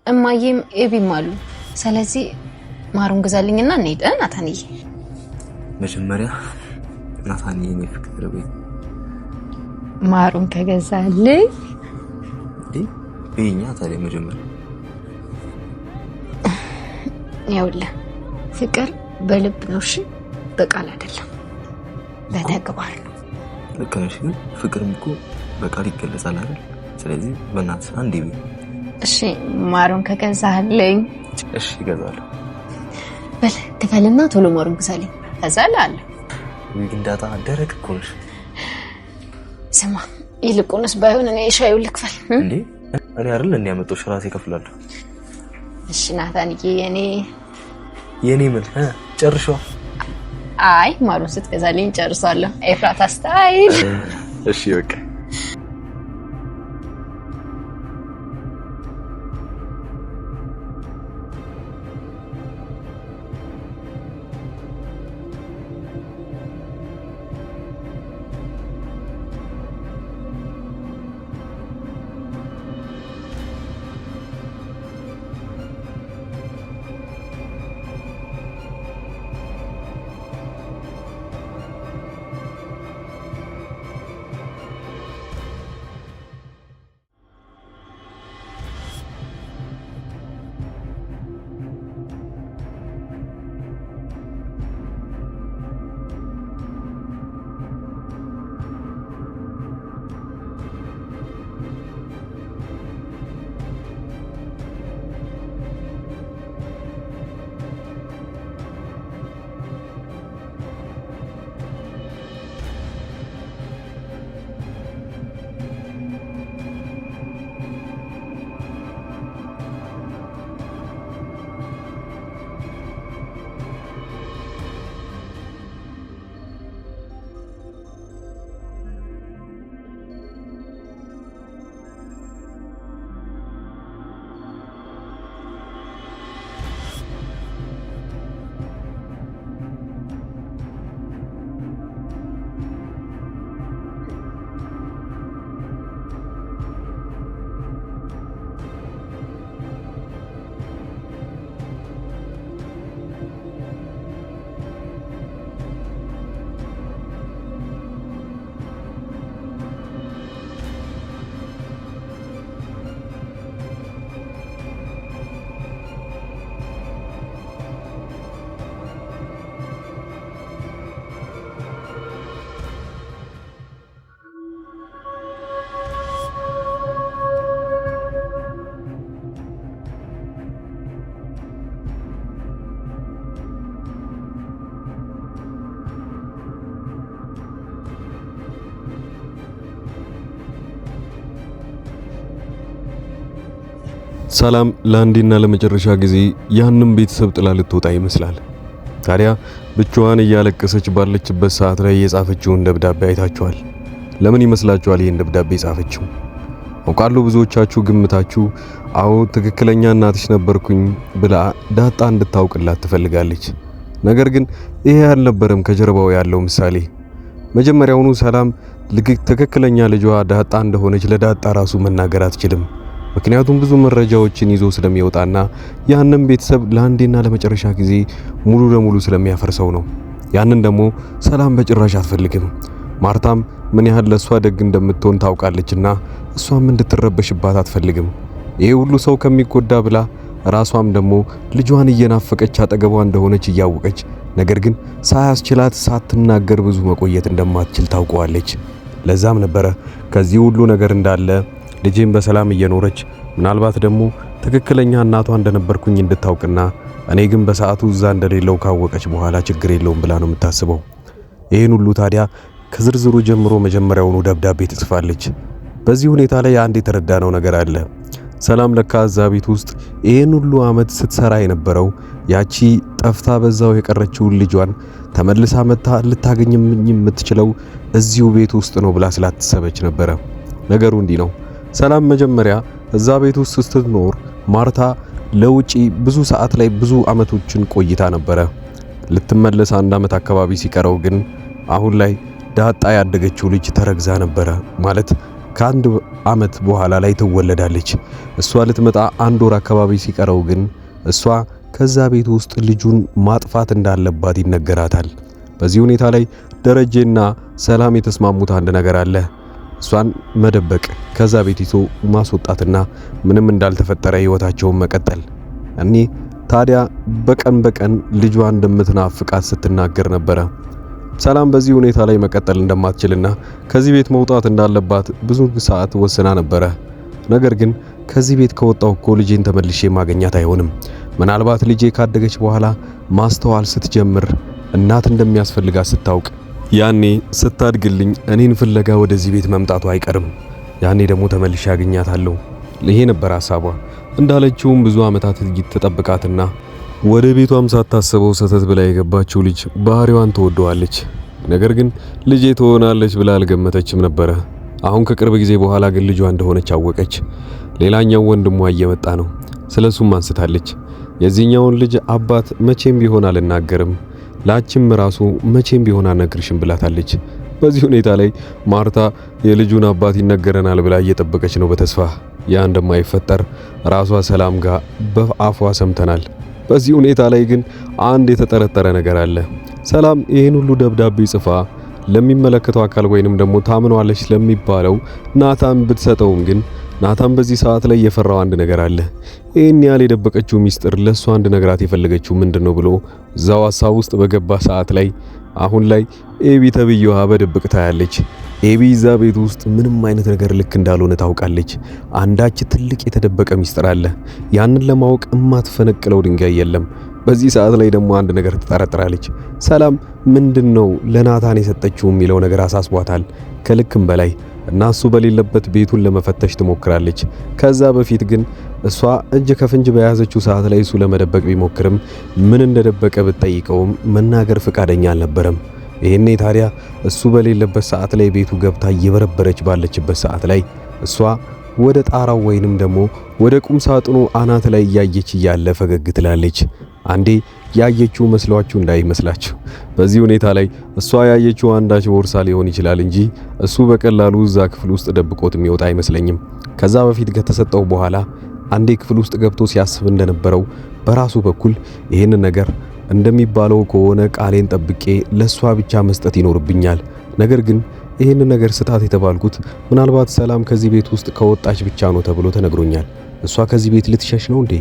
እማዬም ኤቢም አሉ። ስለዚህ ማሩን ግዛልኝና እንሂድ ናታንዬ። መጀመሪያ ናታንዬ ነው ፍቅር ወይ ማሩን ከገዛልኝ በእኛ ታዲያ መጀመሪያ ይኸውልህ ፍቅር በልብ ነው እሺ፣ በቃል አይደለም በተግባር ነው። ልክ ነሽ፣ ግን ፍቅርም እኮ በቃል ይገለጻል አይደል? ስለዚህ በእናትህ አንዴ ቢ እሺ ማሩን ከገዛልኝ እሺ እገዛለሁ። በል ክፈልና ቶሎ ማሩን ግዛልኝ እዛላለሁ። እንዳታ ደረቅ እኮ ነሽ። ስማ ይልቁንስ ባይሆን እኔ ሻዩን ልክፈል እንዴ? እኔ አይደል እንዴ ያመጣሁሽ? ራሴ እከፍላለሁ። እሺ ናታንዬ የኔ ምን ጨርሻው? አይ ማሩን ስትገዛልኝ ጨርሳለሁ። ኤፍራታ ስታይል። እሺ በቃ ሰላም ለአንዴና ለመጨረሻ ጊዜ ያንን ቤተሰብ ጥላ ልትወጣ ይመስላል። ታዲያ ብቻዋን እያለቀሰች ባለችበት ሰዓት ላይ የጻፈችውን ደብዳቤ አይታችኋል። ለምን ይመስላችኋል ይሄን ደብዳቤ የጻፈችው? አውቃለሁ ብዙዎቻችሁ ግምታችሁ አዎ ትክክለኛ እናትሽ ነበርኩኝ ብላ ዳጣ እንድታውቅላት ትፈልጋለች። ነገር ግን ይሄ ያልነበረም ከጀርባው ያለው ምሳሌ። መጀመሪያውኑ ሰላም ትክክለኛ ልጇ ዳጣ እንደሆነች ለዳጣ ራሱ መናገር አትችልም። ምክንያቱም ብዙ መረጃዎችን ይዞ ስለሚወጣና ያንን ቤተሰብ ለአንዴና ለመጨረሻ ጊዜ ሙሉ ለሙሉ ስለሚያፈርሰው ነው። ያንን ደግሞ ሰላም በጭራሽ አትፈልግም። ማርታም ምን ያህል ለሷ ደግ እንደምትሆን ታውቃለችና እሷም እንድትረበሽባት አትፈልግም። ይሄ ሁሉ ሰው ከሚጎዳ ብላ ራሷም ደግሞ ልጇን እየናፈቀች አጠገቧ እንደሆነች እያወቀች ነገር ግን ሳያስችላት ሳትናገር ብዙ መቆየት እንደማትችል ታውቀዋለች። ለዛም ነበረ ከዚህ ሁሉ ነገር እንዳለ ልጄን በሰላም እየኖረች ምናልባት ደግሞ ትክክለኛ እናቷ እንደነበርኩኝ እንድታውቅና እኔ ግን በሰዓቱ እዛ እንደሌለው ካወቀች በኋላ ችግር የለውም ብላ ነው የምታስበው። ይሄን ሁሉ ታዲያ ከዝርዝሩ ጀምሮ መጀመሪያውኑ ደብዳቤ ትጽፋለች። በዚህ ሁኔታ ላይ አንድ የተረዳነው ነገር አለ። ሰላም ለካ እዛ ቤት ውስጥ ይሄን ሁሉ አመት ስትሰራ የነበረው ያቺ ጠፍታ በዛው የቀረችውን ልጇን ተመልሳ መታ ልታገኝ የምትችለው እዚሁ ቤት ውስጥ ነው ብላ ስላተሰበች ነበረ። ነገሩ እንዲህ ነው። ሰላም መጀመሪያ እዛ ቤት ውስጥ ስትኖር ማርታ ለውጪ ብዙ ሰዓት ላይ ብዙ አመቶችን ቆይታ ነበረ። ልትመለስ አንድ አመት አካባቢ ሲቀረው ግን አሁን ላይ ዳጣ ያደገችው ልጅ ተረግዛ ነበረ። ማለት ከአንድ ዓመት በኋላ ላይ ትወለዳለች። እሷ ልትመጣ 1 ወር አካባቢ ሲቀረው ግን እሷ ከዛ ቤት ውስጥ ልጁን ማጥፋት እንዳለባት ይነገራታል። በዚህ ሁኔታ ላይ ደረጀና ሰላም የተስማሙት አንድ ነገር አለ። እሷን መደበቅ፣ ከዛ ቤት ይዞ ማስወጣትና ምንም እንዳልተፈጠረ ህይወታቸውን መቀጠል። እኔ ታዲያ በቀን በቀን ልጇ እንደምትናፍቃት ስትናገር ነበረ። ሰላም በዚህ ሁኔታ ላይ መቀጠል እንደማትችልና ከዚህ ቤት መውጣት እንዳለባት ብዙ ሰዓት ወስና ነበረ። ነገር ግን ከዚህ ቤት ከወጣው እኮ ልጄን ተመልሼ ማግኘት አይሆንም። ምናልባት ልጄ ካደገች በኋላ ማስተዋል ስትጀምር እናት እንደሚያስፈልጋት ስታውቅ ያኔ ስታድግልኝ እኔን ፍለጋ ወደዚህ ቤት መምጣቱ አይቀርም። ያኔ ደግሞ ተመልሼ አገኛታለሁ። ይሄ ነበር ሐሳቧ። እንዳለችውም ብዙ ዓመታት ተጠብቃትና ወደ ቤቷም ሳታስበው ሰተት ብላ የገባችው ልጅ ባህሪዋን ትወደዋለች። ነገር ግን ልጄ ትሆናለች ብላ አልገመተችም ነበረ። አሁን ከቅርብ ጊዜ በኋላ ግን ልጇ እንደሆነች አወቀች። ሌላኛው ወንድሟ እየመጣ ነው። ስለሱም አንስታለች። የዚህኛውን ልጅ አባት መቼም ቢሆን አልናገርም፣ ላችም ራሱ መቼም ቢሆን አልነግርሽም ብላታለች። በዚህ ሁኔታ ላይ ማርታ የልጁን አባት ይነገረናል ብላ እየጠበቀች ነው በተስፋ። ያ እንደማይፈጠር ራሷ ሰላም ጋር በአፏ ሰምተናል። በዚህ ሁኔታ ላይ ግን አንድ የተጠረጠረ ነገር አለ። ሰላም ይህን ሁሉ ደብዳቤ ጽፋ ለሚመለከተው አካል ወይንም ደግሞ ታምኗለች ለሚባለው ናታን ብትሰጠውም ግን ናታን በዚህ ሰዓት ላይ የፈራው አንድ ነገር አለ። ይህን ያህል የደበቀችው ሚስጥር ለሷ አንድ ነገራት የፈለገችው ምንድነው ብሎ እዛው ሐሳብ ውስጥ በገባ ሰዓት ላይ አሁን ላይ ኤቢ ተብየዋ በድብቅ ታያለች። ኤቢ እዛ ቤት ውስጥ ምንም አይነት ነገር ልክ እንዳልሆነ ታውቃለች። አንዳች ትልቅ የተደበቀ ሚስጥር አለ። ያንን ለማወቅ እማትፈነቅለው ድንጋይ የለም። በዚህ ሰዓት ላይ ደግሞ አንድ ነገር ትጠረጥራለች። ሰላም ምንድነው ለናታን የሰጠችው የሚለው ነገር አሳስቧታል ከልክም በላይ እና እሱ በሌለበት ቤቱን ለመፈተሽ ትሞክራለች። ከዛ በፊት ግን እሷ እጅ ከፍንጅ በያዘችው ሰዓት ላይ እሱ ለመደበቅ ቢሞክርም ምን እንደደበቀ ብትጠይቀውም መናገር ፈቃደኛ አልነበረም። ይሄኔ ታዲያ እሱ በሌለበት ሰዓት ላይ ቤቱ ገብታ እየበረበረች ባለችበት ሰዓት ላይ እሷ ወደ ጣራው ወይንም ደግሞ ወደ ቁም ሳጥኑ አናት ላይ እያየች እያለ ፈገግ ትላለች። አንዴ ያየችው መስሏችሁ እንዳይመስላችሁ። በዚህ ሁኔታ ላይ እሷ ያየችው አንዳች ቦርሳ ሊሆን ይችላል እንጂ እሱ በቀላሉ እዛ ክፍል ውስጥ ደብቆት የሚወጣ አይመስለኝም። ከዛ በፊት ከተሰጠው በኋላ አንዴ ክፍል ውስጥ ገብቶ ሲያስብ እንደነበረው በራሱ በኩል ይህን ነገር እንደሚባለው ከሆነ ቃሌን ጠብቄ ለሷ ብቻ መስጠት ይኖርብኛል። ነገር ግን ይህን ነገር ስታት የተባልኩት ምናልባት ሰላም ከዚህ ቤት ውስጥ ከወጣች ብቻ ነው ተብሎ ተነግሮኛል። እሷ ከዚህ ቤት ልትሸሽ ነው እንዴ?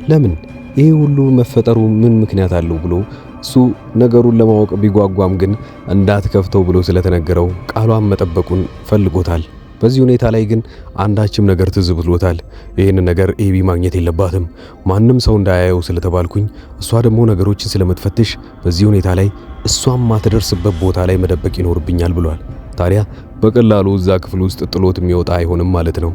ለምን? ይሄ ሁሉ መፈጠሩ ምን ምክንያት አለው ብሎ እሱ ነገሩን ለማወቅ ቢጓጓም ግን እንዳትከፍተው ብሎ ስለተነገረው ቃሏን መጠበቁን ፈልጎታል። በዚህ ሁኔታ ላይ ግን አንዳችም ነገር ትዝ ብሎታል። ይህን ነገር ኤቢ ማግኘት የለባትም ማንም ሰው እንዳያየው ስለተባልኩኝ፣ እሷ ደግሞ ነገሮችን ስለምትፈትሽ በዚህ ሁኔታ ላይ እሷም ማትደርስበት ቦታ ላይ መደበቅ ይኖርብኛል ብሏል። ታዲያ በቀላሉ እዛ ክፍል ውስጥ ጥሎት የሚወጣ አይሆንም ማለት ነው።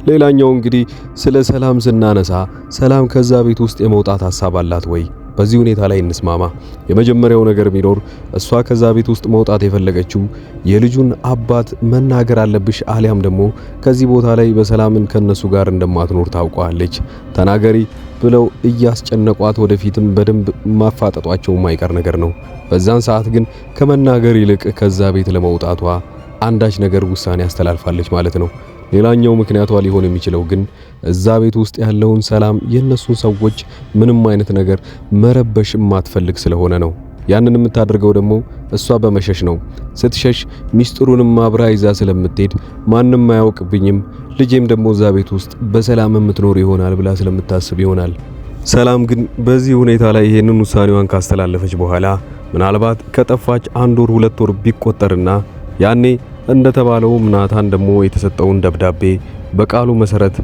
ሌላኛው እንግዲህ ስለ ሰላም ስናነሳ ሰላም ከዛ ቤት ውስጥ የመውጣት ሐሳብ አላት ወይ? በዚህ ሁኔታ ላይ እንስማማ። የመጀመሪያው ነገር ቢኖር እሷ ከዛ ቤት ውስጥ መውጣት የፈለገችው የልጁን አባት መናገር አለብሽ አሊያም ደግሞ ከዚህ ቦታ ላይ በሰላምን ከነሱ ጋር እንደማትኖር ታውቀዋለች። ተናገሪ ብለው እያስጨነቋት ወደፊትም በደንብ ማፋጠጧቸው የማይቀር ነገር ነው። በዛን ሰዓት ግን ከመናገር ይልቅ ከዛ ቤት ለመውጣቷ አንዳች ነገር ውሳኔ ያስተላልፋለች ማለት ነው። ሌላኛው ምክንያቷ ሊሆን የሚችለው ግን እዛ ቤት ውስጥ ያለውን ሰላም የነሱን ሰዎች ምንም አይነት ነገር መረበሽ የማትፈልግ ስለሆነ ነው። ያንን የምታደርገው ደግሞ እሷ በመሸሽ ነው። ስትሸሽ ሚስጥሩንም አብራ ይዛ ስለምትሄድ ማንም አያውቅብኝም፣ ልጄም ደግሞ እዛ ቤት ውስጥ በሰላም የምትኖር ይሆናል ብላ ስለምታስብ ይሆናል። ሰላም ግን በዚህ ሁኔታ ላይ ይሄንን ውሳኔዋን ካስተላለፈች በኋላ ምናልባት ከጠፋች 1 ወር 2 ወር ቢቆጠርና ያኔ እንደተባለው ናታን ደግሞ የተሰጠውን ደብዳቤ በቃሉ መሰረት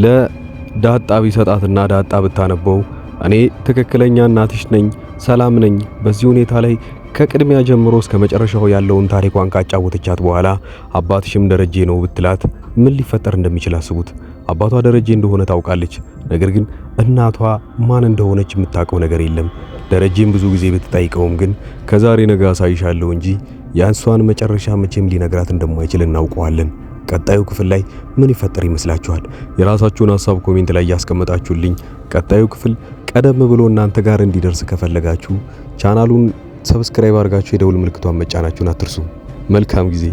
ለዳጣ ቢሰጣትና ዳጣ ብታነበው እኔ ትክክለኛ እናትሽ ነኝ፣ ሰላም ነኝ፣ በዚህ ሁኔታ ላይ ከቅድሚያ ጀምሮ እስከ መጨረሻው ያለውን ታሪኳን ካጫወተቻት በኋላ አባትሽም ደረጀ ነው ብትላት ምን ሊፈጠር እንደሚችል አስቡት። አባቷ ደረጀ እንደሆነ ታውቃለች። ነገር ግን እናቷ ማን እንደሆነች የምታውቀው ነገር የለም። ደረጀም ብዙ ጊዜ ብትጠይቀውም ግን ከዛሬ ነገ አሳይሻለሁ እንጂ ያንሷን መጨረሻ መቼም ሊነግራት እንደማይችል እናውቀዋለን። ቀጣዩ ክፍል ላይ ምን ይፈጠር ይመስላችኋል? የራሳችሁን ሐሳብ ኮሜንት ላይ ያስቀመጣችሁልኝ። ቀጣዩ ክፍል ቀደም ብሎ እናንተ ጋር እንዲደርስ ከፈለጋችሁ ቻናሉን ሰብስክራይብ አድርጋችሁ የደውል ምልክቷን መጫናችሁን አትርሱ። መልካም ጊዜ